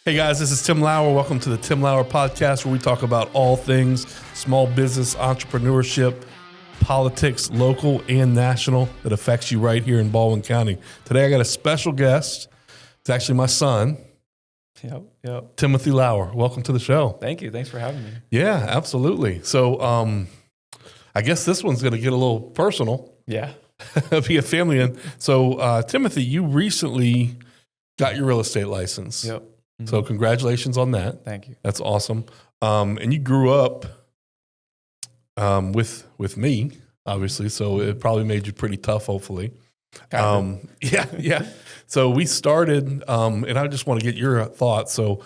Hey guys, this is Tim Lauer. Welcome to the Tim Lauer Podcast, where we talk about all things small business, entrepreneurship, politics, local and national, that affects you right here in Baldwin County. Today I got a special guest. It's actually my son, Timothy Lauer. Welcome to the show. Thank you. Thanks for having me. Yeah, absolutely. So I guess this one's going to get a little personal. Yeah. Be a family in. So Timothy, you recently got your real estate license. Yep. So congratulations on that. Thank you. That's awesome. And you grew up with me, obviously, so it probably made you pretty tough, hopefully. Yeah. So we started, and I just want to get your thoughts. So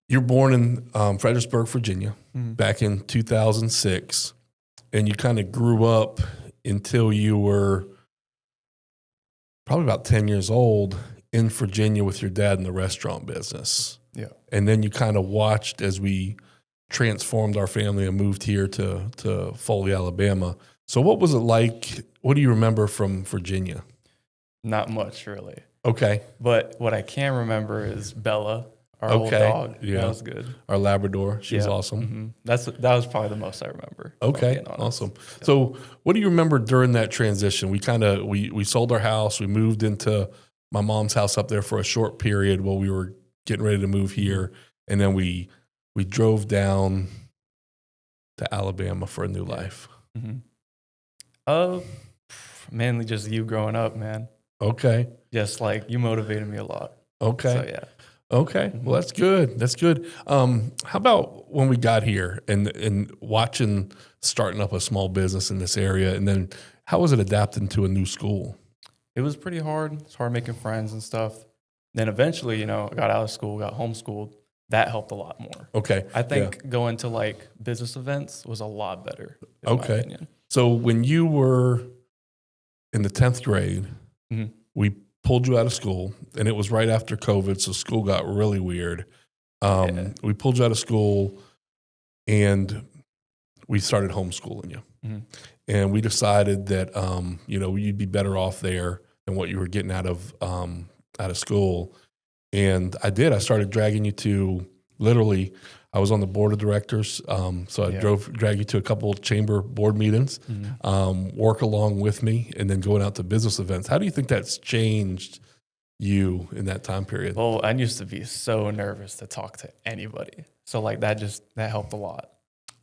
you're born in Fredericksburg, Virginia, back in 2006, and you kind of grew up until you were probably about 10 years old in Virginia with your dad in the restaurant business. Yeah. And then you kind of watched as we transformed our family and moved here to Foley, Alabama. So what was it like? What do you remember from Virginia? Not much, really. Okay. But what I can remember is Bella, our old dog. Yeah. That was good. Our Labrador. She was awesome. That was probably the most I remember. Okay. Awesome. Yeah. So what do you remember during that transition? We sold our house. We moved into my mom's house up there for a short period while we were getting ready to move here. And then we drove down to Alabama for a new life. Mainly just you growing up, man. Okay. Just like you motivated me a lot. Okay. So yeah. Okay. Well, that's good. That's good. How about when we got here and watching starting up a small business in this area, and then how was it adapting to a new school? It was pretty hard. It's hard making friends and stuff. Then eventually, I got out of school, got homeschooled. That helped a lot more. Okay. I think going to like business events was a lot better, in my opinion. So when you were in the 10th grade, we pulled you out of school, and it was right after COVID, so school got really weird. We pulled you out of school, and we started homeschooling you. And we decided that you'd be better off there than what you were getting out of school. And I did. I started dragging you to, literally, I was on the board of directors, so I dragged you to a couple of chamber board meetings, work along with me, and then going out to business events. How do you think that's changed you in that time period? Well, I used to be so nervous to talk to anybody. So like that helped a lot.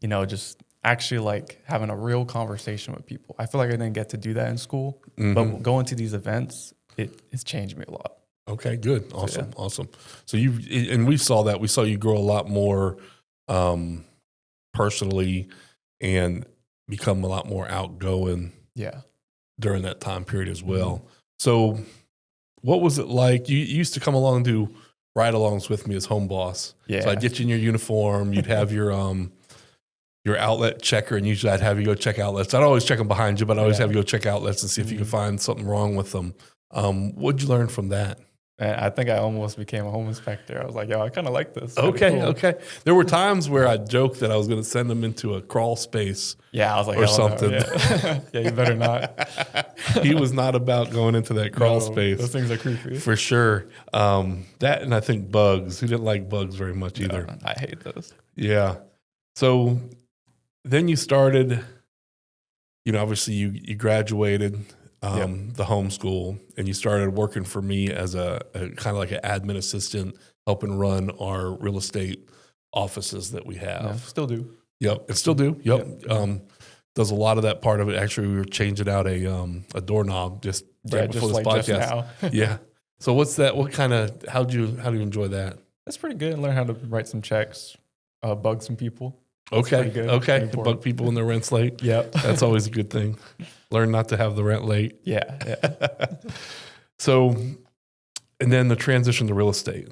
Just actually like having a real conversation with people. I feel like I didn't get to do that in school, but going to these events, it's changed me a lot. Okay, good. Awesome. So we saw that. We saw you grow a lot more personally and become a lot more outgoing during that time period as well. So what was it like? You used to come along and do ride-alongs with me as home boss. Yeah. So I'd get you in your uniform. You'd have your outlet checker, and usually I'd have you go check outlets. I'd always check them behind you, but I'd always have you go check outlets and see if you could find something wrong with them. What'd you learn from that? And I think I almost became a home inspector. I was like, I kind of like this. Okay. There were times where I joked that I was going to send them into a crawl space. Yeah, I was like, or something. No. Yeah, you better not. He was not about going into that crawl space. Those things are creepy. For sure. That, and I think bugs. He didn't like bugs very much either. No, I hate those. Yeah. So then you started, obviously you graduated the homeschool, and you started working for me as a kind of like an admin assistant, helping run our real estate offices that we have. Yeah, still do. Yep, and still do. Yep. Does a lot of that part of it. Actually, we were changing out a doorknob just right before this podcast. Just now. Yeah. So what's that? What kind of? How do you enjoy that? That's pretty good. Learn how to write some checks, bug some people. Okay. To bug people when their rent's late. Yep. That's always a good thing. Learn not to have the rent late. Yeah. So, and then the transition to real estate.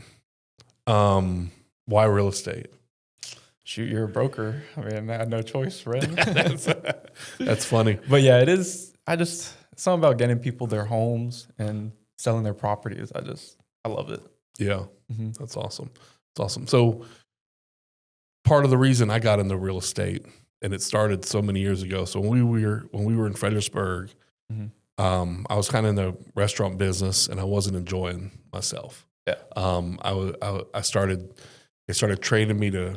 Why real estate? Shoot, you're a broker. I mean, I had no choice, right? That's funny. But yeah, it is. It's something about getting people their homes and selling their properties. I love it. Yeah. That's awesome. So part of the reason I got into real estate, and it started so many years ago. So when we were in Fredericksburg, I was kind of in the restaurant business, and I wasn't enjoying myself. Yeah. I started, they started training me to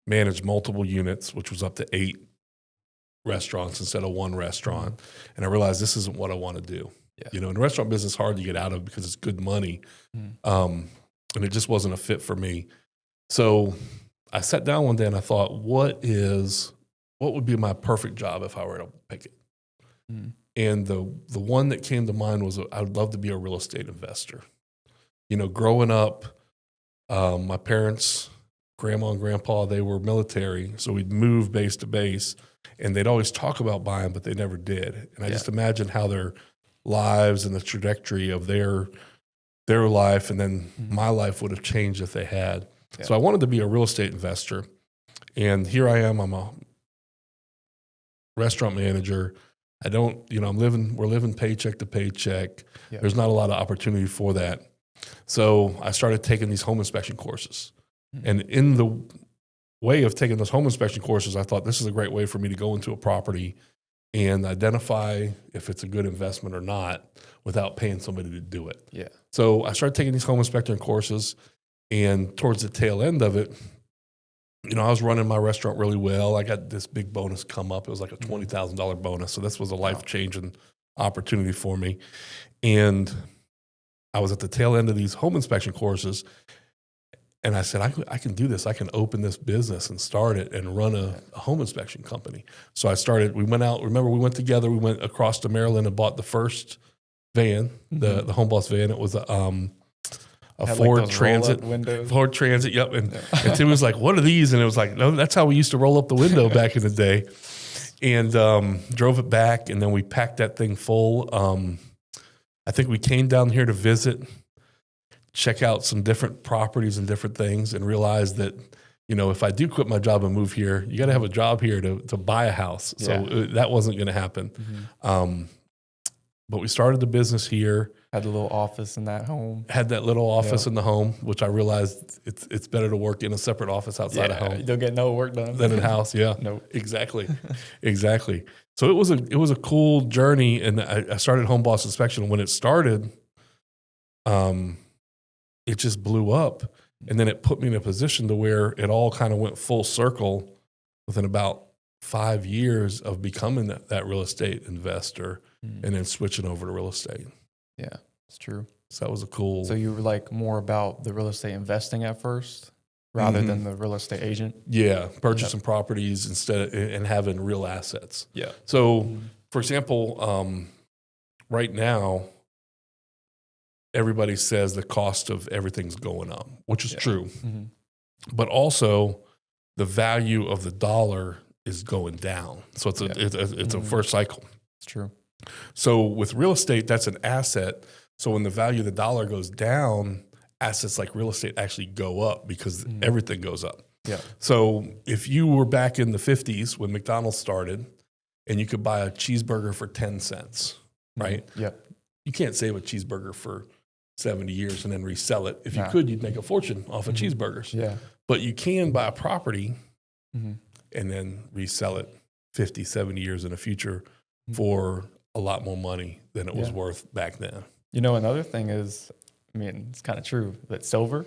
manage multiple units, which was up to 8 restaurants instead of 1 restaurant. And I realized this isn't what I want to do. Yeah. You know, in the restaurant business, it's hard to get out of because it's good money. And it just wasn't a fit for me. So I sat down one day and I thought, what would be my perfect job if I were to pick it? And the one that came to mind was I would love to be a real estate investor. You know, growing up, my parents, grandma and grandpa, they were military, so we'd move base to base, and they'd always talk about buying, but they never did. And I just imagined how their lives and the trajectory of their life and then my life would have changed if they had. So I wanted to be a real estate investor. And here I am, I'm a restaurant manager. We're living paycheck to paycheck. Yeah. There's not a lot of opportunity for that. So I started taking these home inspection courses. And in the way of taking those home inspection courses, I thought this is a great way for me to go into a property and identify if it's a good investment or not without paying somebody to do it. Yeah. So I started taking these home inspection courses, and towards the tail end of it, you know, I was running my restaurant really well. I got this big bonus come up. It was like a $20,000 bonus. So this was a life-changing opportunity for me. And I was at the tail end of these home inspection courses, and I said, I can do this. I can open this business and start it and run a home inspection company. So I started, we went together, we went across to Maryland and bought the first van, the Home Boss van. It was a Ford Transit. Ford Transit, yep. And Tim was like, what are these? And it was like, no, that's how we used to roll up the window back in the day. And drove it back, and then we packed that thing full. I think we came down here to visit, check out some different properties and different things, and realized that, you know, if I do quit my job and move here, you got to have a job here to buy a house. So that wasn't going to happen. But we started the business here. Had a little office in that home. Had that little office in the home, which I realized it's better to work in a separate office outside of home. You don't get no work done. Than in house, Nope. Exactly. Exactly. So it was a cool journey, and I started Home Boss Inspection. And when it started, it just blew up. And then it put me in a position to where it all kind of went full circle within about 5 years of becoming that real estate investor and then switching over to real estate. Yeah, it's true. So that was a cool. So you were like more about the real estate investing at first rather than the real estate agent? Yeah, purchasing properties instead and having real assets. Yeah. So, for example, right now, everybody says the cost of everything's going up, which is true. But also, the value of the dollar is going down. So it's a first cycle. It's true. So with real estate, that's an asset. So when the value of the dollar goes down, assets like real estate actually go up because everything goes up. Yeah. So if you were back in the 50s when McDonald's started and you could buy a cheeseburger for 10 cents, right? Yep. You can't save a cheeseburger for 70 years and then resell it. If you could, you'd make a fortune off of cheeseburgers. Yeah. But you can buy a property and then resell it 50, 70 years in the future for a lot more money than it was worth back then. You know, another thing is, I mean, it's kind of true, but silver.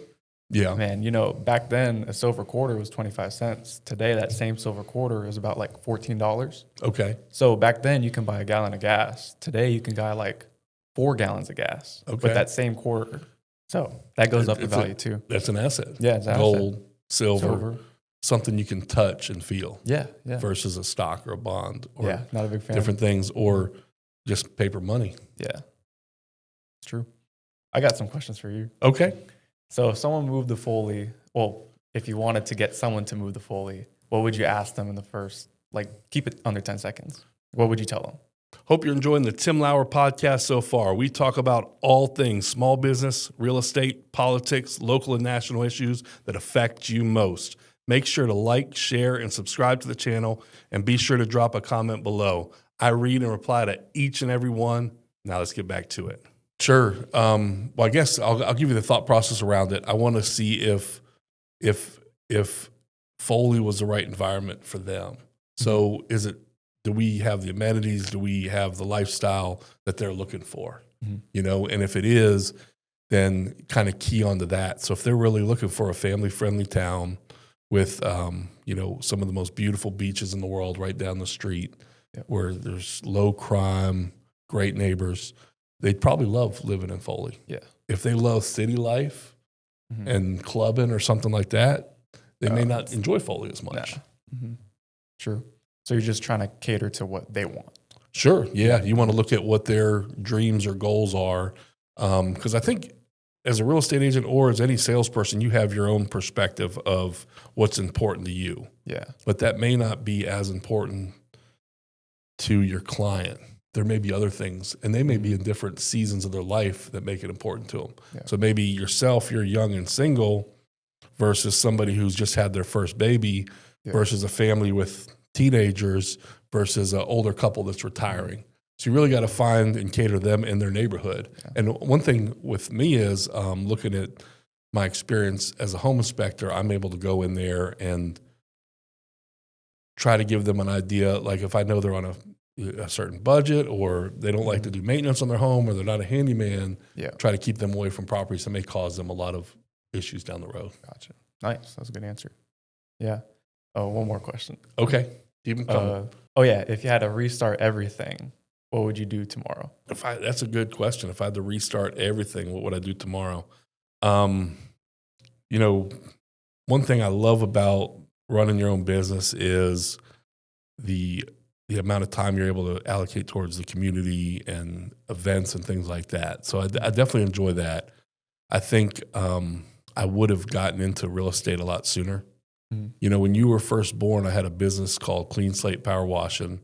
Yeah. Man, you know, back then a silver quarter was 25 cents. Today, that same silver quarter is about like $14. Okay. So back then you can buy a gallon of gas. Today you can buy like 4 gallons of gas with that same quarter. So that goes up in value too. That's an asset. Yeah, it's an Gold, asset. silver, something you can touch and feel. Yeah. Versus a stock or a bond or not a big fan. Different things or just paper money. Yeah. It's true. I got some questions for you. Okay. So if someone moved the Foley, well, if you wanted to get someone to move the Foley, what would you ask them in the first, like keep it under 10 seconds? What would you tell them? Hope you're enjoying the Tim Lauer podcast so far. We talk about all things small business, real estate, politics, local and national issues that affect you most. Make sure to like, share, and subscribe to the channel, and be sure to drop a comment below. I read and reply to each and every one. Now let's get back to it. Sure. Well, I guess I'll give you the thought process around it. I want to see if Foley was the right environment for them. So do we have the amenities? Do we have the lifestyle that they're looking for? You know, and if it is, then kind of key onto that. So if they're really looking for a family-friendly town with, some of the most beautiful beaches in the world right down the street, where there's low crime, great neighbors, they'd probably love living in Foley. Yeah. If they love city life and clubbing or something like that, they may not enjoy Foley as much. True. So you're just trying to cater to what they want. Sure. Yeah. You want to look at what their dreams or goals are. Because I think as a real estate agent or as any salesperson, you have your own perspective of what's important to you. Yeah. But that may not be as important to your client. There may be other things, and they may be in different seasons of their life that make it important to them. Yeah. So maybe yourself, you're young and single versus somebody who's just had their first baby versus a family with teenagers versus an older couple that's retiring. So you really got to find and cater them in their neighborhood. Yeah. And one thing with me is looking at my experience as a home inspector, I'm able to go in there and try to give them an idea. Like if I know they're on a certain budget or they don't like to do maintenance on their home or they're not a handyman, try to keep them away from properties that may cause them a lot of issues down the road. Gotcha. Nice. That's a good answer. Yeah. Oh, one more question. Okay. Keep them coming. If you had to restart everything, what would you do tomorrow? That's a good question. If I had to restart everything, what would I do tomorrow? One thing I love about running your own business is the amount of time you're able to allocate towards the community and events and things like that. So I definitely enjoy that. I think I would have gotten into real estate a lot sooner. Mm-hmm. When you were first born, I had a business called Clean Slate Power Washing,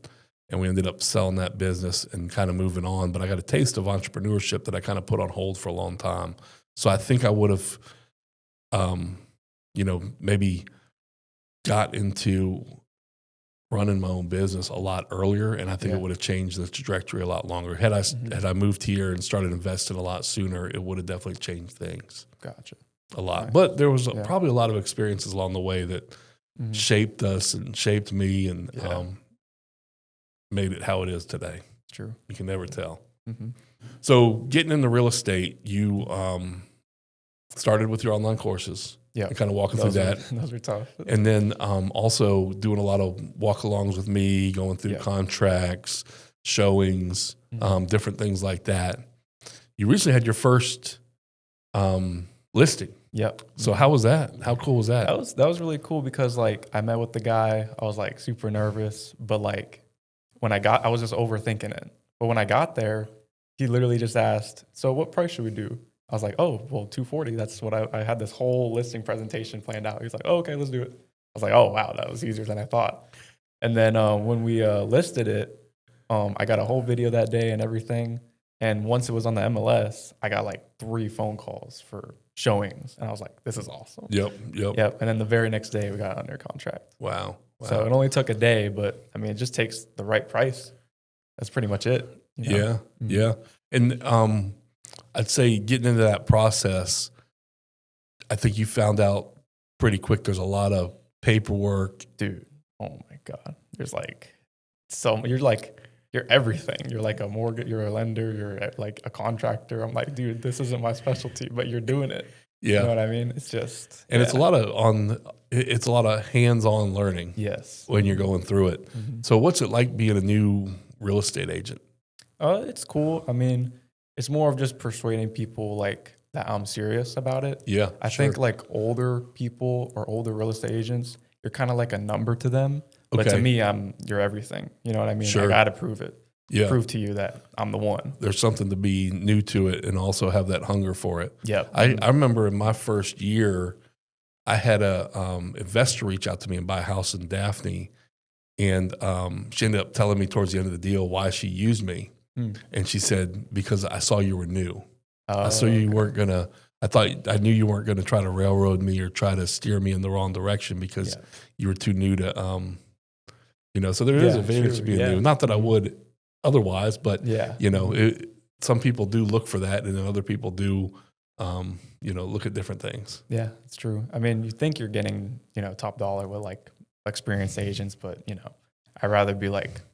and we ended up selling that business and kind of moving on. But I got a taste of entrepreneurship that I kind of put on hold for a long time. So I think I would have, maybe got into running my own business a lot earlier, and I think it would have changed the trajectory a lot longer. Had I moved here and started investing a lot sooner, it would have definitely changed things. Gotcha. A lot. Nice. But there was probably a lot of experiences along the way that shaped us and shaped me and made it how it is today. True. You can never tell. Mm-hmm. So getting into real estate, you started with your online courses. Yeah. Kind of walking through that. Those were tough. And then also doing a lot of walkalongs with me, going through contracts, showings, different things like that. You recently had your first listing. Yep. So how was that? How cool was that? That was really cool because I met with the guy. I was super nervous, but when I was just overthinking it. But when I got there, he literally just asked, "So what price should we do?" I was like, "Oh, well, $240. That's what I had this whole listing presentation planned out." He was like, "Oh, okay, let's do it." I was like, "Oh, wow, that was easier than I thought." And then when we listed it, I got a whole video that day and everything. And once it was on the MLS, I got 3 phone calls for showings. And I was like, this is awesome. Yep. And then the very next day, we got under contract. Wow. So it only took a day, but it just takes the right price. That's pretty much it. Yeah. Yeah. And I'd say getting into that process, I think you found out pretty quick there's a lot of paperwork. Dude, oh my God. There's you're everything. You're a mortgage, you're a lender, you're a contractor. I'm like, dude, this isn't my specialty, but you're doing it. Yeah. You know what I mean? It's just, and it's a lot of hands-on learning. Yes. When you're going through it. Mm-hmm. So what's it like being a new real estate agent? It's cool. It's more of just persuading people that I'm serious about it. Yeah. I think older people or older real estate agents, you're kind of like a number to them. But to me, you're everything. You know what I mean? Sure. I got to prove it. Yeah. Prove to you that I'm the one. There's something to be new to it and also have that hunger for it. Yeah. I remember in my first year, I had a investor reach out to me and buy a house in Daphne. And she ended up telling me towards the end of the deal why she used me. And she said, because I saw you were new. I saw you weren't going to, I knew you weren't going to try to railroad me or try to steer me in the wrong direction because you were too new to, so there is an advantage to being new. Not that I would otherwise, but, some people do look for that and then other people do, look at different things. Yeah, it's true. You think you're getting, top dollar with experienced agents, but, I'd rather be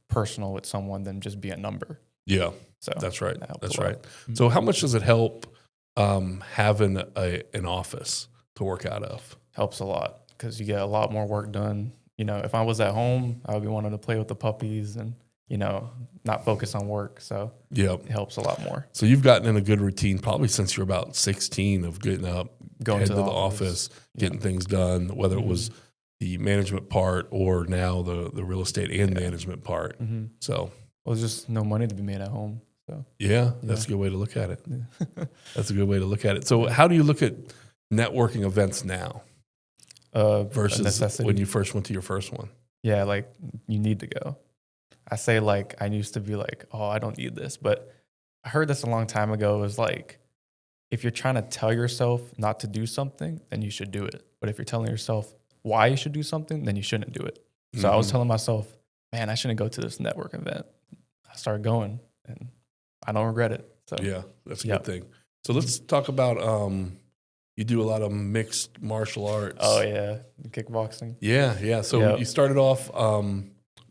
personal with someone than just be a number. Yeah, so that's right. That's right. So how much does it help having an office to work out of. Helps a lot because you get a lot more work done. You know, if I was at home, I would be wanting to play with the puppies and, you know, not focus on work. So Yep. it helps a lot more. So you've gotten in a good routine probably since you're about 16 of getting up, Going to the office, getting things done, whether it was the management part or now the real estate and management part. So well, there's just no money to be made at home. So that's a good way to look at it. That's a good way to look at it. So how do you look at networking events now versus when you first went to your first one? Yeah, like you need to go. I say like I used to be like, oh, I don't need this, but I heard this a long time ago. It was like, if you're trying to tell yourself not to do something, then you should do it. But if you're telling yourself why you should do something, then you shouldn't do it. So I was telling myself, man, I shouldn't go to this network event. I started going and I don't regret it. So yeah, that's a good thing. So let's talk about, you do a lot of mixed martial arts. Oh yeah, kickboxing. Yeah. So you started off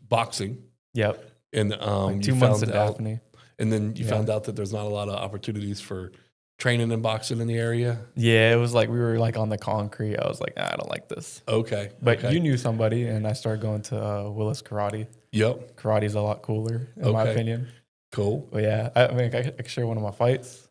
boxing. Yep. And like 2 months at Daphne. And then you found out that there's not a lot of opportunities for training and boxing in the area. Yeah, it was like we were like on the concrete. I was like, I don't like this. Okay. But you knew somebody, and I started going to Willis Karate. Yep. Karate's a lot cooler, in my opinion. Cool. But yeah, I mean, I could share one of my fights.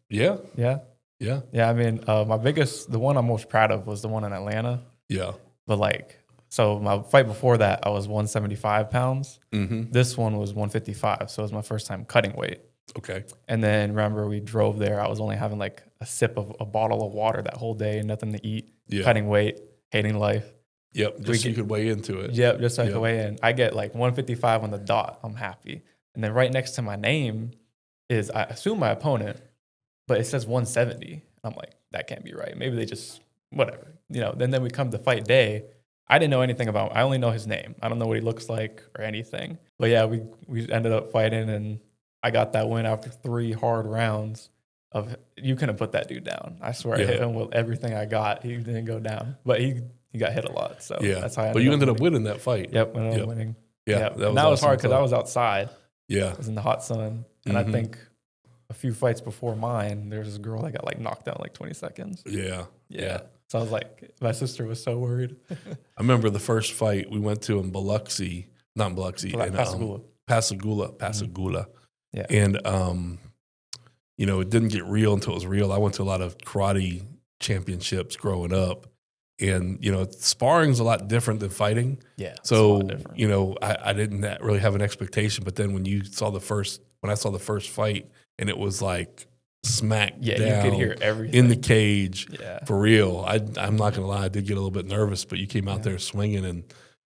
Yeah. Yeah. I mean, the one I'm most proud of was the one in Atlanta. Yeah. But like, so my fight before that, I was 175 pounds. This one was 155. So it was my first time cutting weight. Okay. And then remember we drove there. I was only having like a sip of a bottle of water that whole day, nothing to eat, cutting weight, hating life. Yep. Just so you could weigh into it. Yep. Just so I could weigh in. I get like 155 on the dot. I'm happy. And then right next to my name is, I assume, my opponent, but it says 170. I'm like, that can't be right. Maybe they just, whatever. You know, then we come to fight day. I didn't know anything about him. I only know his name. I don't know what he looks like or anything. But yeah, we ended up fighting, and I got that win after 3 hard rounds of, you couldn't put that dude down. I swear I hit him with everything I got. He didn't go down, but he got hit a lot. So that's how I ended up winning that fight. Yep, ended up winning. Yeah, that was hard because I was outside. Yeah. I was in the hot sun. And I think a few fights before mine, there was this girl that got like knocked out in like 20 seconds. Yeah. So I was like, my sister was so worried. I remember the first fight we went to in Pascagoula. Yeah. And, you know, it didn't get real until it was real. I went to a lot of karate championships growing up. And, you know, sparring's a lot different than fighting. Yeah. So, you know, I didn't really have an expectation. But then when I saw the first fight and it was like smack down, you could hear everything in the cage for real. I'm not going to lie. I did get a little bit nervous, but you came out there swinging and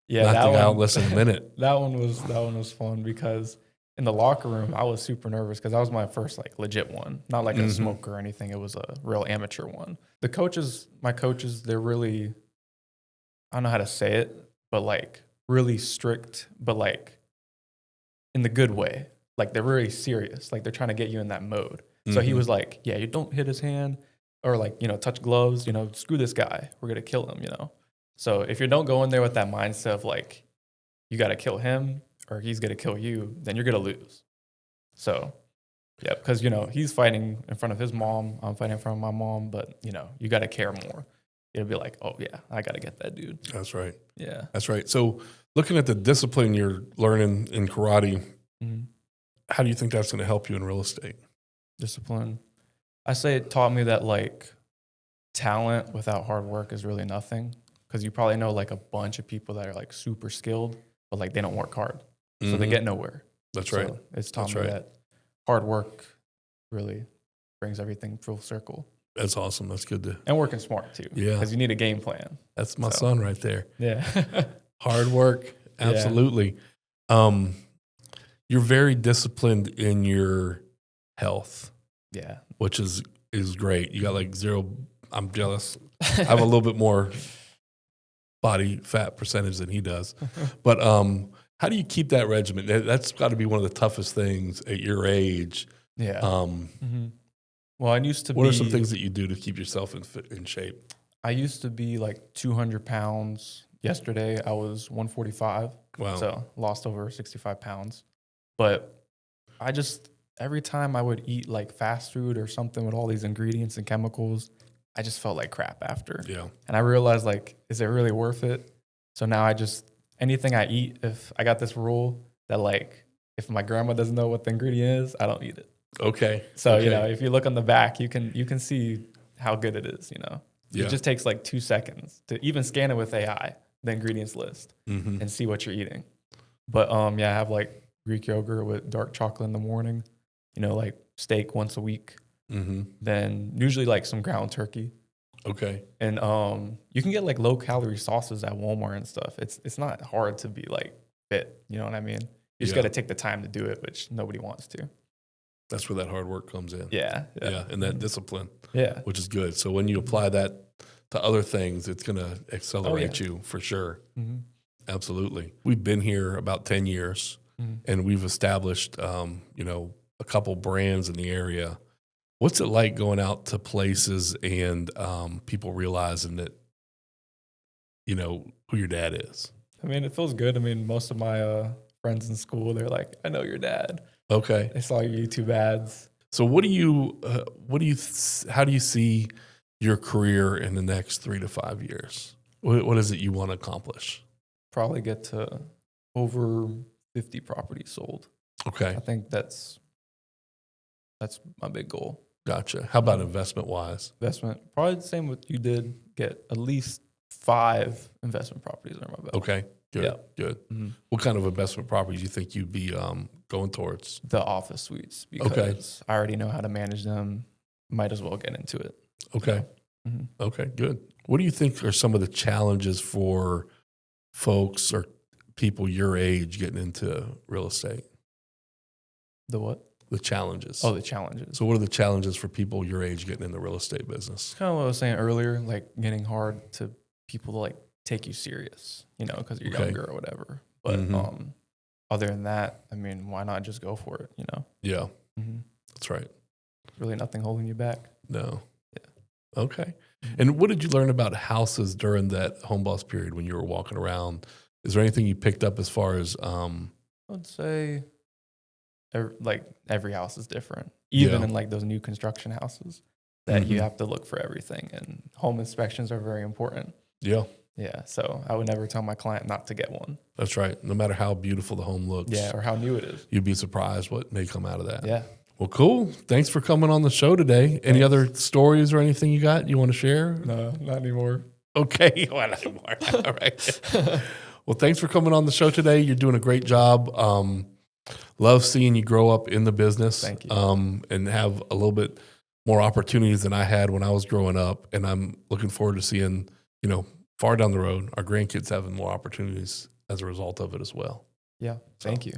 knocked the guy out in less than a minute. That one was fun because in the locker room, I was super nervous because that was my first like legit one, not like a smoke or anything. It was a real amateur one. My coaches, they're really, I don't know how to say it, but like really strict, but like in the good way. Like they're really serious. Like they're trying to get you in that mode. So he was like, yeah, you don't hit his hand or like, you know, touch gloves, you know, screw this guy. We're going to kill him, you know? So if you don't go in there with that mindset of like, you got to kill him or he's going to kill you, then you're going to lose. So, yeah, because, you know, he's fighting in front of his mom. I'm fighting in front of my mom, but, you know, you got to care more. It'll be like, oh, yeah, I got to get that dude. That's right. Yeah. That's right. So looking at the discipline you're learning in karate, how do you think that's going to help you in real estate? Discipline. I say it taught me that, like, talent without hard work is really nothing. Because you probably know, like, a bunch of people that are, like, super skilled, but, like, they don't work hard. So they get nowhere. That's right. So it's taught me that hard work really brings everything full circle. That's awesome. That's good to. And working smart too. Yeah. Because you need a game plan. That's my son right there. Yeah. Hard work. Absolutely. Yeah. You're very disciplined in your health. Yeah. Which is great. You got like 0. I'm jealous. I have a little bit more body fat percentage than he does. But how do you keep that regimen? That's got to be one of the toughest things at your age. Yeah. Well, I used to What are some things that you do to keep yourself in shape? I used to be like 200 pounds. Yesterday, I was 145. Wow. So lost over 65 pounds. But I just every time I would eat like fast food or something with all these ingredients and chemicals, I just felt like crap after. Yeah. And I realized, like, is it really worth it? So now anything I eat, if I got this rule that, like, if my grandma doesn't know what the ingredient is, I don't eat it. Okay. So, okay. if you look on the back, you can see how good it is, Yeah. It just takes like 2 seconds to even scan it with AI, the ingredients list, and see what you're eating. But I have like Greek yogurt with dark chocolate in the morning, like steak once a week. Then usually like some ground turkey. Okay. And you can get like low calorie sauces at Walmart and stuff. It's not hard to be like fit, you know what I mean? You just got to take the time to do it, which nobody wants to. That's where that hard work comes in. Yeah. And that discipline. Yeah. Which is good. So when you apply that to other things, it's going to accelerate you for sure. Absolutely. We've been here about 10 years and we've established, a couple brands in the area. What's it like going out to places and people realizing that, who your dad is? I mean, it feels good. I mean, most of my friends in school, they're like, I know your dad. Okay. I saw your YouTube ads. So how do you see your career in the next 3 to 5 years? What is it you want to accomplish? Probably get to over 50 properties sold. Okay. I think that's my big goal. Gotcha. How about investment wise? Investment, probably the same what you did. Get at least 5 investment properties under my belt. Okay. Good. Good. What kind of investment properties do you think you'd be going towards? The office suites, because I already know how to manage them. Might as well get into it. Okay. Okay, good. What do you think are some of the challenges for folks or people your age getting into real estate? The what? The challenges. Oh, the challenges. So what are the challenges for people your age getting in the real estate business? It's kind of what I was saying earlier, like getting hard to people to like take you serious, because you're younger or whatever. But other than that, I mean, why not just go for it, Yeah, that's right. Really nothing holding you back. No. Yeah. Okay. And what did you learn about houses during that home boss period when you were walking around? Is there anything you picked up as far as I would say every house is different. Even in like those new construction houses that you have to look for everything, and home inspections are very important. Yeah. Yeah. So I would never tell my client not to get one. That's right. No matter how beautiful the home looks. Yeah, or how new it is. You'd be surprised what may come out of that. Yeah. Well, cool. Thanks for coming on the show today. Any other stories or anything you want to share? No, not anymore. Okay. Well, not anymore. All right. Well, thanks for coming on the show today. You're doing a great job. Love seeing you grow up in the business. Thank you. And have a little bit more opportunities than I had when I was growing up. And I'm looking forward to seeing, far down the road, our grandkids having more opportunities as a result of it as well. Yeah. Thank you.